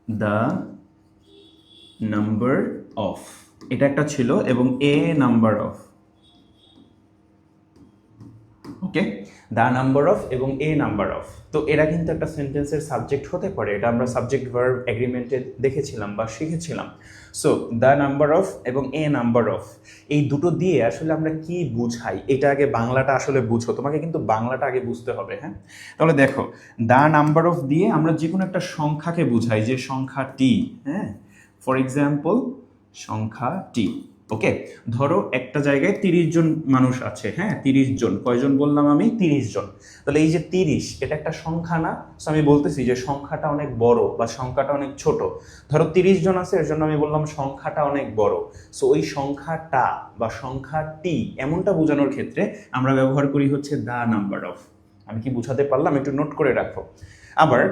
The number of, এটা একটা ছিল, এবং a number of. Okay, the number of এবং এ নাম্বার অফ, তো এরা কিন্তু একটা সেন্টেন্সের সাবজেক্ট হতে পারে। এটা আমরা সাবজেক্ট ভার্ব এগ্রিমেন্টে দেখেছিলাম বা শিখেছিলাম। সো দ্য নাম্বার অফ এবং এ নাম্বার অফ, এই দুটো দিয়ে আসলে আমরা কি বুঝাই, এটা আগে বাংলাটা আসলে বুঝো, তোমাকে কিন্তু বাংলাটা আগে বুঝতে হবে। হ্যাঁ, তাহলে দেখো, দ্য নাম্বার অফ দিয়ে আমরা যে কোনো একটা সংখ্যাকে বুঝাই, যে সংখ্যাটি। হ্যাঁ, ফর এক্সাম্পল সংখ্যাটি। ওকে, ধরো একটা জায়গায় 30 জন মানুষ আছে। হ্যাঁ, 30 জন, কয়জন বললাম আমি? 30 জন। তাহলে এই যে 30, এটা একটা সংখ্যা না? সো আমি বলতেছি যে সংখ্যাটা অনেক বড় বা সংখ্যাটা অনেক ছোট। ধরো 30 জন আছে, এর জন্য আমি বললাম সংখ্যাটা অনেক বড়। সো ওই সংখ্যাটা বা সংখ্যাটি এমনটা বোঝানোর ক্ষেত্রে আমরা ব্যবহার করি হচ্ছে দ্য নাম্বার অফ। আমি কি বুঝাতে পারলাম? একটু নোট করে রাখো। আবার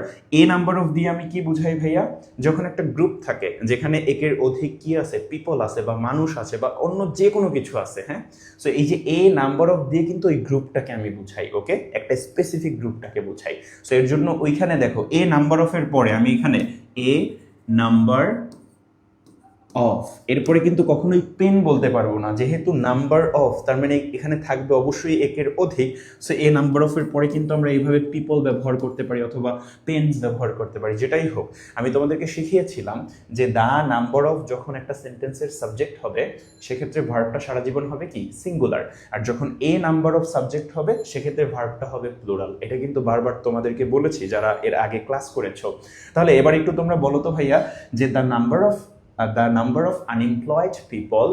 এ নাম্বার অফ দিয়ে আমি কি বুঝাই ভাইয়া? যখন একটা গ্রুপ থাকে যেখানে একের অধিক কি আছে, পিপল আছে বা মানুষ আছে বা অন্য যে কোনো কিছু আছে। হ্যাঁ, সো এই যে এ নাম্বার অফ দিয়ে কিন্তু ওই গ্রুপটাকে আমি বুঝাই। ওকে, একটা স্পেসিফিক গ্রুপটাকে বুঝাই। সো এর জন্য ওইখানে দেখো, এ নাম্বার অফ এর পরে আমি এখানে এ নাম্বার অফ, এরপরে কিন্তু কখনোই পেন বলতে পারবো না, যেহেতু নাম্বার অফ তার মানে এখানে থাকবে অবশ্যই একের অধিক। সো এ নাম্বার অফ এর পরে কিন্তু আমরা এইভাবে পিপল ব্যবহার করতে পারি অথবা পেনস ব্যবহার করতে পারি, যেটাই হোক। আমি তোমাদেরকে শিখিয়েছিলাম যে দা নাম্বার অফ যখন একটা সেন্টেন্সের সাবজেক্ট হবে, সেক্ষেত্রে ভার্বটা সারা জীবন হবে কি, সিঙ্গুলার। আর যখন এ নাম্বার অফ সাবজেক্ট হবে, সেক্ষেত্রে ভার্বটা হবে প্লুরাল। এটা কিন্তু বারবার তোমাদেরকে বলেছি যারা এর আগে ক্লাস করেছো। তাহলে এবার একটু তোমরা বলো তো ভাইয়া, যে the number of unemployed people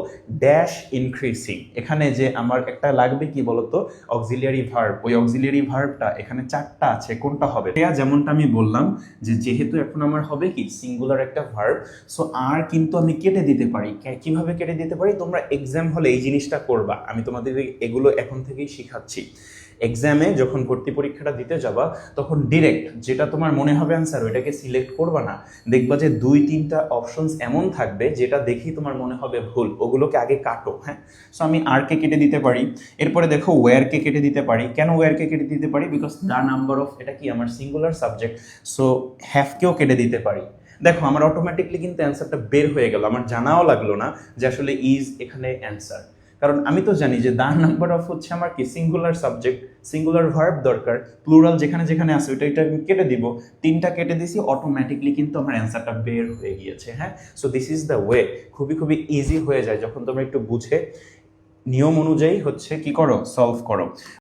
dash increasing, এখানে যে আমার একটা লাগবে কি বলতো, অক্সিলিয়ারি ভার্ব। ওই অক্সিলিয়ারি ভার্বটা এখানে 4টা আছে, কোনটা হবে? যেমনটা আমি বললাম যে যেহেতু এখন আমার হবে কি সিঙ্গুলার একটা ভার্ব, সো আর কিন্তু আমি কেটে দিতে পারি। কিভাবে কেটে দিতে পারি? তোমরা এক্সাম হলে এই জিনিসটা করবা, আমি তোমাদের এগুলো এখন থেকেই শিখাচ্ছি। এক্সামে যখন ভর্তি পরীক্ষাটা দিতে যাবা, তখন ডিরেক্ট যেটা তোমার মনে হবে অ্যান্সার, ওইটাকে সিলেক্ট করবা না। দেখবা যে 2-3টা অপশনস এমন থাকবে যেটা দেখেই তোমার মনে হবে ভুল, ওগুলোকে আগে কাটো। হ্যাঁ, সো আমি আর কে কেটে দিতে পারি। এরপরে দেখো ওয়্যার কে কেটে দিতে পারি। কেন ওয়্যার কে কেটে দিতে পারি? বিকজ দ্য নাম্বার অফ, এটা কি আমার সিঙ্গুলার সাবজেক্ট। সো হ্যাভ কেও কেটে দিতে পারি। দেখো আমার অটোমেটিকলি কিন্তু অ্যান্সারটা বের হয়ে গেল, আমার জানাও লাগলো না যে আসলে ইজ এখানে অ্যান্সার। কারণ আমি তো জানি যে দা নাম্বার অফ হচ্ছে আমার কি সিঙ্গুলার সাবজেক্ট, সিঙ্গুলার ভার্ব দরকার, প্লুরাল যেখানে যেখানে আছে ওইটা আমি কেটে দিব। 3টা কেটে দিছি, অটোমেটিকলি কিন্তু আমার অ্যান্সারটা বের হয়ে গিয়েছে। হ্যাঁ, so this is the way. খুবই খুবই ইজি হয়ে যায় যখন তোমরা একটু বুঝে নিয়ম অনুযায়ী হচ্ছে কি করো, সলভ করো।